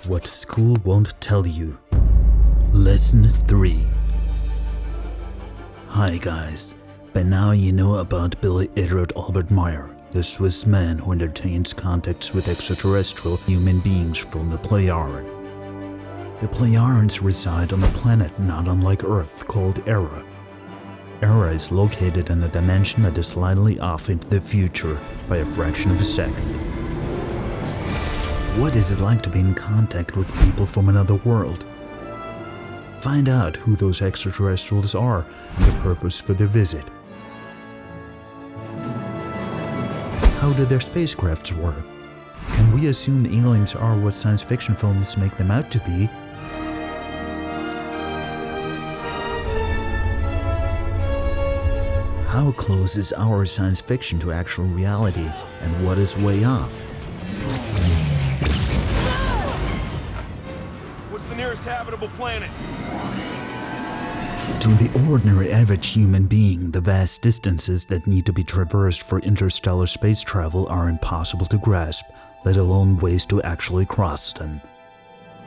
What school won't tell you. Lesson 3. Hi guys, by now you know about Billy Edward Albert Meyer, the Swiss man who entertains contacts with extraterrestrial human beings from the Plejaren. The Plejarens reside on a planet not unlike Earth called Era. Era is located in a dimension that is slightly off into the future by a fraction of a second. What is it like to be in contact with people from another world? Find out who those extraterrestrials are and the purpose for their visit. How do their spacecrafts work? Can we assume aliens are what science fiction films make them out to be? How close is our science fiction to actual reality, and what is way off? What's the nearest habitable planet? To the ordinary average human being, the vast distances that need to be traversed for interstellar space travel are impossible to grasp, let alone ways to actually cross them.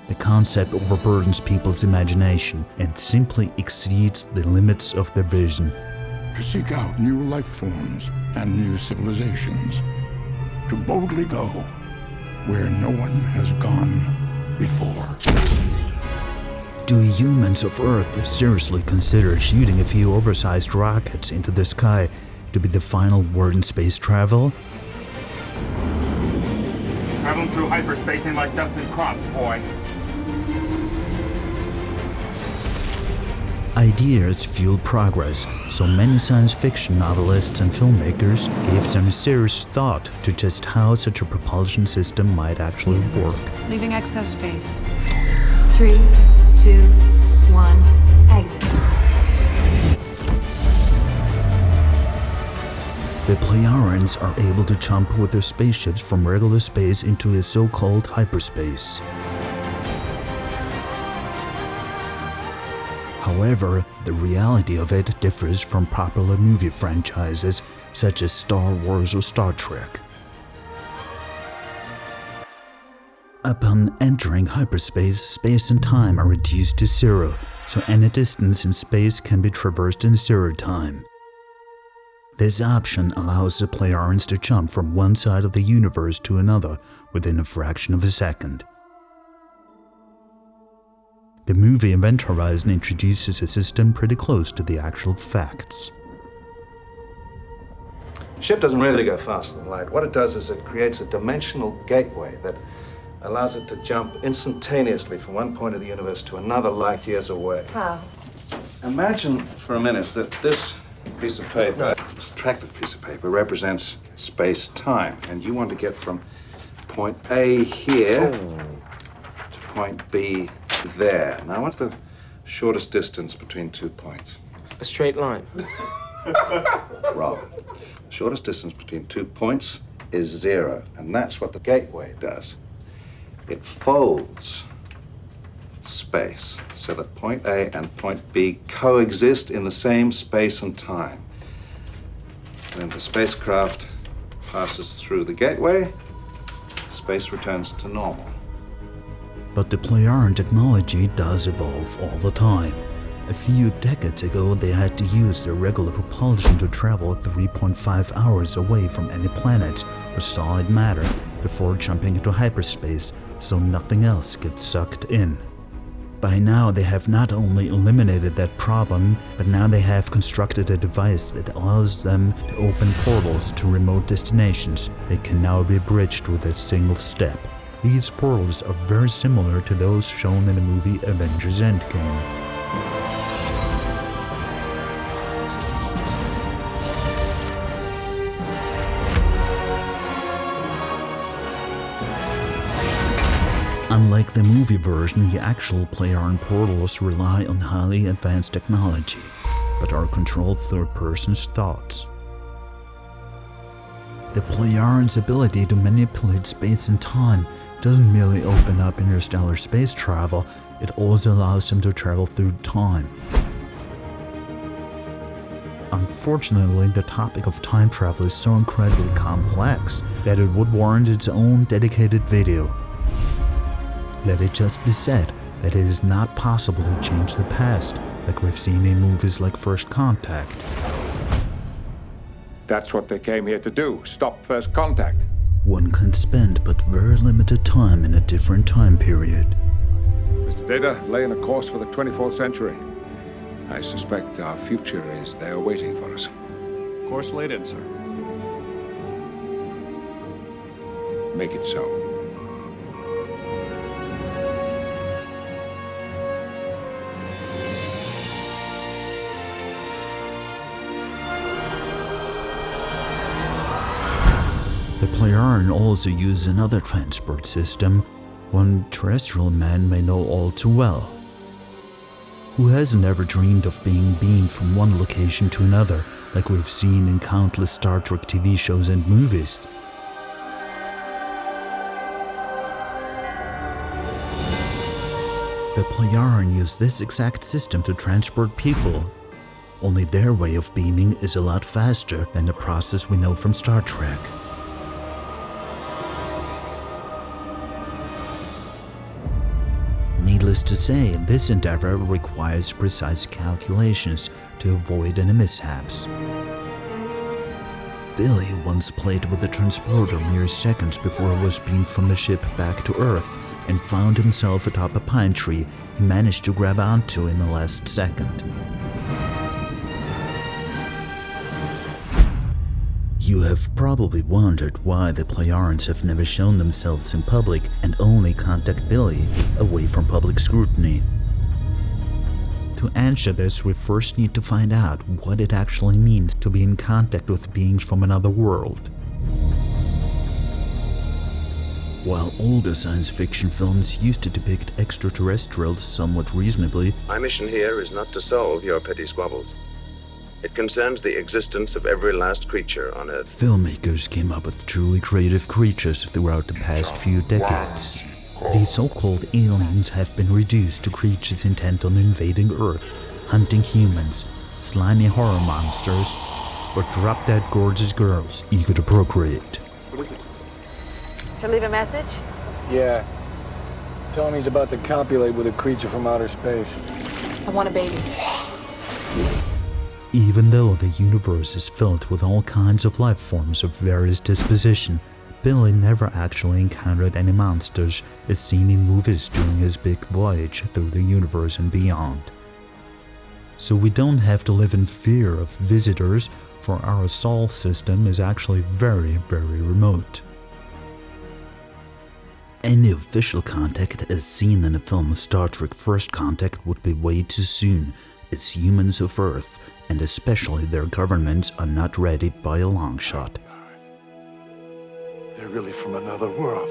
The concept overburdens people's imagination and simply exceeds the limits of their vision. To seek out new life forms and new civilizations. To boldly go where no one has gone before. Do humans of Earth seriously consider shooting a few oversized rockets into the sky to be the final word in space travel? Traveling through hyperspace ain't like dusting crops, boy. Ideas fuel progress, so many science fiction novelists and filmmakers gave some serious thought to just how such a propulsion system might actually work. Leaving exospace. 3, 2, 1, exit. The Plejarens are able to jump with their spaceships from regular space into a so-called hyperspace. However, the reality of it differs from popular movie franchises such as Star Wars or Star Trek. Upon entering hyperspace, space and time are reduced to zero, so any distance in space can be traversed in zero time. This option allows the Plejarens to jump from one side of the universe to another within a fraction of a second. The movie Event Horizon introduces a system pretty close to the actual facts. Ship doesn't really go faster than light. What it does is it creates a dimensional gateway that allows it to jump instantaneously from one point of the universe to another light years away. How? Imagine for a minute that this piece of paper, this attractive piece of paper, represents space-time, and you want to get from point A here to point B there. Now, what's the shortest distance between 2 points? A straight line. Wrong. The shortest distance between 2 points is 0, and that's what the gateway does. It folds space so that point A and point B coexist in the same space and time. When the spacecraft passes through the gateway, space returns to normal. But the Plejaren technology does evolve all the time. A few decades ago, they had to use their regular propulsion to travel 3.5 hours away from any planet or solid matter before jumping into hyperspace, so nothing else gets sucked in. By now, they have not only eliminated that problem, but now they have constructed a device that allows them to open portals to remote destinations that can now be bridged with a single step. These portals are very similar to those shown in the movie Avengers Endgame. Unlike the movie version, the actual Plejaren portals rely on highly advanced technology, but are controlled through a person's thoughts. The Plejaren's ability to manipulate space and time doesn't merely open up interstellar space travel, it also allows them to travel through time. Unfortunately, the topic of time travel is so incredibly complex that it would warrant its own dedicated video. Let it just be said that it is not possible to change the past, like we've seen in movies like First Contact. That's what they came here to do, stop First Contact. One can spend but very limited time in a different time period. Mr. Data, laying a course for the 24th century. I suspect our future is there waiting for us. Course laid in, sir. Make it so. The Plejaren also use another transport system, one terrestrial man may know all too well. Who hasn't ever dreamed of being beamed from one location to another, like we've seen in countless Star Trek TV shows and movies? The Plejaren use this exact system to transport people, only their way of beaming is a lot faster than the process we know from Star Trek. Needless to say, this endeavor requires precise calculations to avoid any mishaps. Billy once played with the transporter mere seconds before he was beamed from the ship back to Earth and found himself atop a pine tree he managed to grab onto in the last second. You have probably wondered why the Plejarens have never shown themselves in public and only contact Billy away from public scrutiny. To answer this, we first need to find out what it actually means to be in contact with beings from another world. While older science fiction films used to depict extraterrestrials somewhat reasonably, my mission here is not to solve your petty squabbles. It concerns the existence of every last creature on Earth. filmmakers came up with truly creative creatures throughout the past few decades. These so-called aliens have been reduced to creatures intent on invading Earth, hunting humans, slimy horror monsters, or drop-dead gorgeous girls eager to procreate. What is it? Should I leave a message? Yeah. Tell him he's about to copulate with a creature from outer space. I want a baby. Even though the universe is filled with all kinds of life forms of various disposition, Billy never actually encountered any monsters as seen in movies during his big voyage through the universe and beyond. So we don't have to live in fear of visitors, for our sol system is actually very, very remote. Any official contact as seen in the film Star Trek First Contact would be way too soon, as humans of Earth, and especially their governments, are not ready by a long shot. They're really from another world.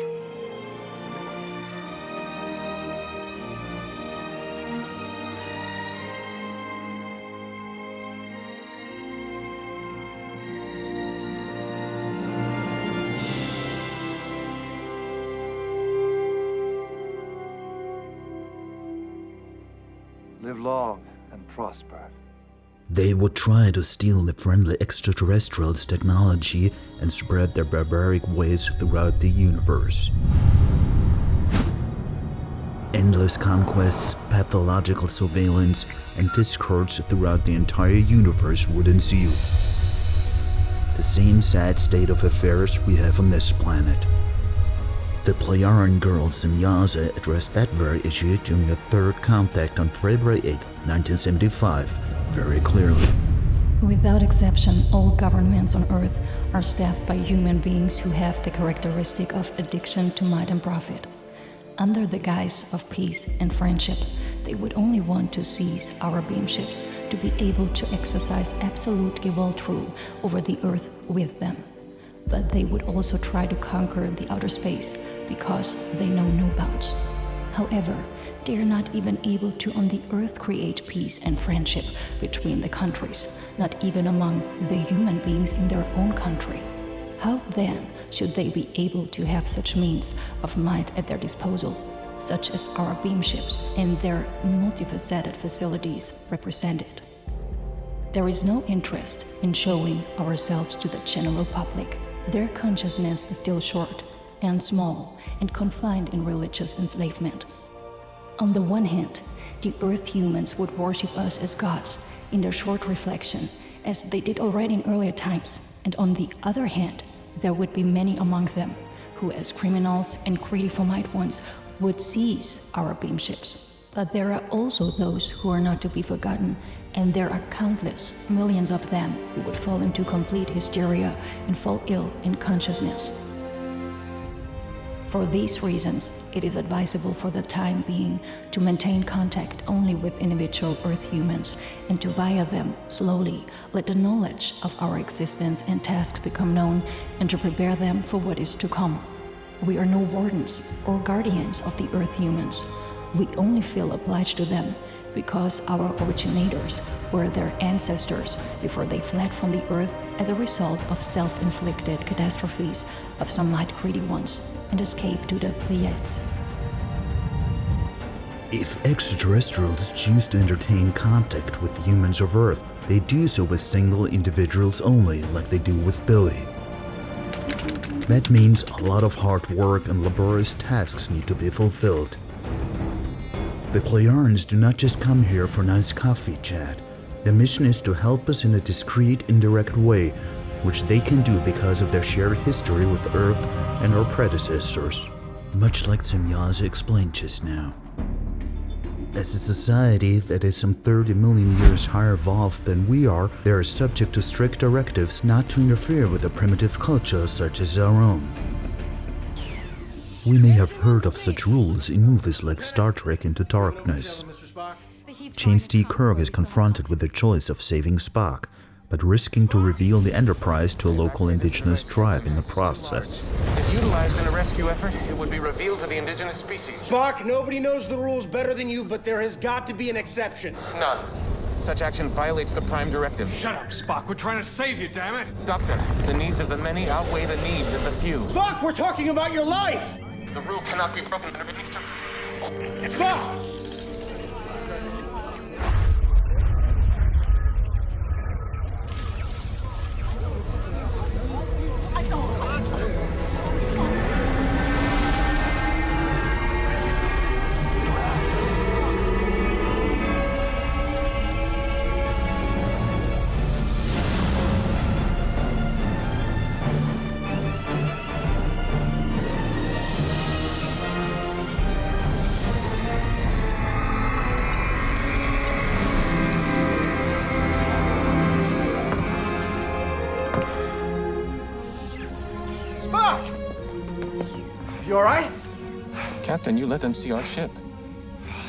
Live long and prosper. They would try to steal the friendly extraterrestrials' technology and spread their barbaric ways throughout the universe. Endless conquests, pathological surveillance, and discords throughout the entire universe would ensue. The same sad state of affairs we have on this planet. The Plejaren girls in Yaza addressed that very issue during the Third Contact on February 8, 1975, very clearly. Without exception, all governments on Earth are staffed by human beings who have the characteristic of addiction to might and profit. Under the guise of peace and friendship, they would only want to seize our beam ships to be able to exercise absolute Gewalt rule over the Earth with them. But they would also try to conquer the outer space because they know no bounds. However, they are not even able to on the Earth create peace and friendship between the countries, not even among the human beings in their own country. How then should they be able to have such means of might at their disposal, such as our beam ships and their multifaceted facilities represented? There is no interest in showing ourselves to the general public. Their consciousness is still short, and small, and confined in religious enslavement. On the one hand, the Earth humans would worship us as gods in their short reflection, as they did already in earlier times, and on the other hand, there would be many among them who, as criminals and greedy Fomite ones, would seize our beam ships. But there are also those who are not to be forgotten, and there are countless, millions of them who would fall into complete hysteria and fall ill in consciousness. For these reasons, it is advisable for the time being to maintain contact only with individual Earth humans and to via them, slowly, let the knowledge of our existence and tasks become known and to prepare them for what is to come. We are no wardens or guardians of the Earth humans. We only feel obliged to them because our originators were their ancestors before they fled from the Earth as a result of self-inflicted catastrophes of some light-greedy ones and escaped to the Pleiades. If extraterrestrials choose to entertain contact with humans of Earth, they do so with single individuals only, like they do with Billy. That means a lot of hard work and laborious tasks need to be fulfilled. The Plejarans do not just come here for nice coffee chat. The mission is to help us in a discreet, indirect way, which they can do because of their shared history with Earth and our predecessors. Much like Semyaza explained just now. As a society that is some 30 million years higher evolved than we are, they are subject to strict directives not to interfere with a primitive culture such as our own. We may have heard of such rules in movies like Star Trek Into Darkness. James T. Kirk is confronted with the choice of saving Spock, but risking to reveal the Enterprise to a local indigenous tribe in the process. If utilized in a rescue effort, it would be revealed to the indigenous species. Spock, nobody knows the rules better than you, but there has got to be an exception. None. Such action violates the Prime Directive. Shut up, Spock. We're trying to save you, damn it. Doctor, the needs of the many outweigh the needs of the few. Spock, we're talking about your life! The rule cannot be broken. Spock! You all right? Captain, you let them see our ship.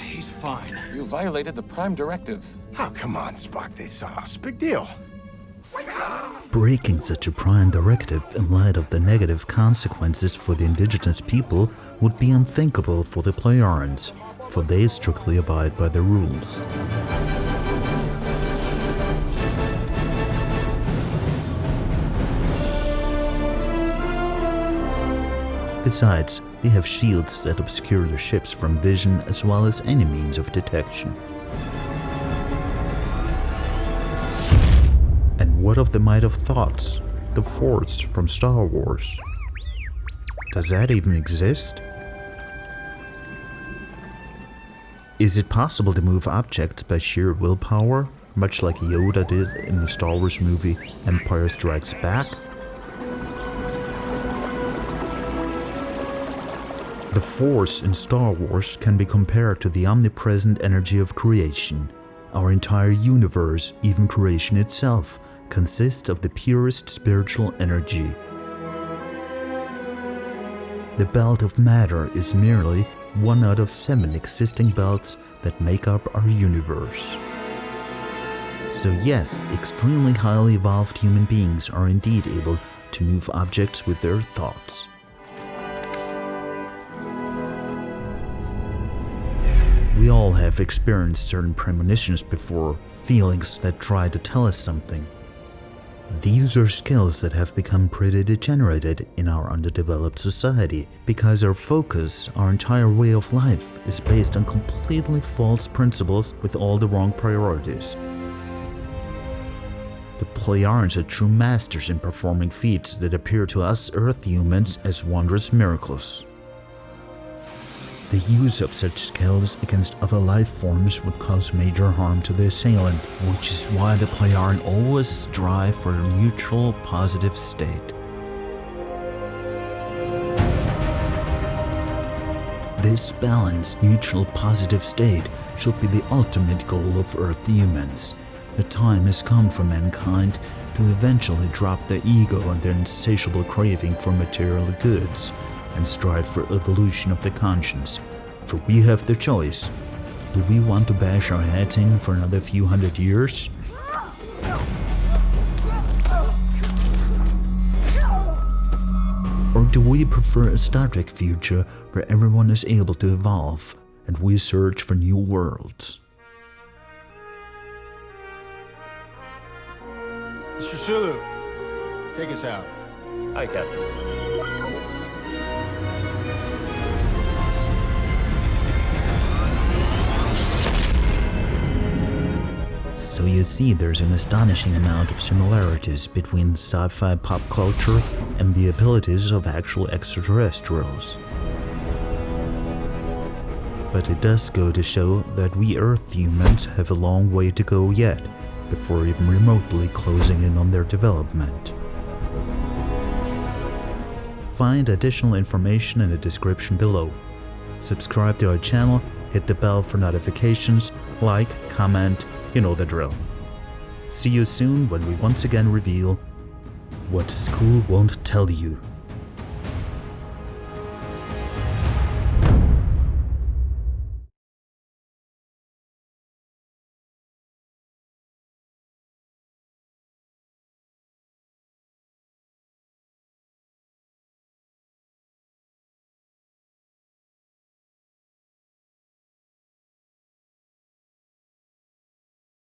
He's fine. You violated the Prime Directive. Oh, come on, Spock. They saw us. Big deal. Breaking such a Prime Directive in light of the negative consequences for the indigenous people would be unthinkable for the Plejarans, for they strictly abide by the rules. Besides, they have shields that obscure their ships from vision as well as any means of detection. And what of the Might of Thoughts, the Force from Star Wars? Does that even exist? Is it possible to move objects by sheer willpower, much like Yoda did in the Star Wars movie Empire Strikes Back? The Force in Star Wars can be compared to the omnipresent energy of creation. Our entire universe, even creation itself, consists of the purest spiritual energy. The belt of matter is merely one out of 7 existing belts that make up our universe. So yes, extremely highly evolved human beings are indeed able to move objects with their thoughts. We all have experienced certain premonitions before, feelings that try to tell us something. These are skills that have become pretty degenerated in our underdeveloped society because our focus, our entire way of life, is based on completely false principles with all the wrong priorities. The The Plejarans are true masters in performing feats that appear to us Earth humans as wondrous miracles. The use of such skills against other life forms would cause major harm to the assailant, which is why the Plejaran always strive for a neutral, positive state. This balanced, neutral, positive state should be the ultimate goal of Earth humans. The time has come for mankind to eventually drop their ego and their insatiable craving for material goods and strive for evolution of the conscience. For we have the choice. Do we want to bash our heads in for another few hundred years? Or do we prefer a Star Trek future where everyone is able to evolve and we search for new worlds? Mr. Sulu, take us out. Hi, Captain. So you see, there's an astonishing amount of similarities between sci-fi pop culture and the abilities of actual extraterrestrials. But it does go to show that we Earth humans have a long way to go yet, before even remotely closing in on their development. Find additional information in the description below. Subscribe to our channel, hit the bell for notifications, like, comment, you know the drill. See you soon when we once again reveal what school won't tell you.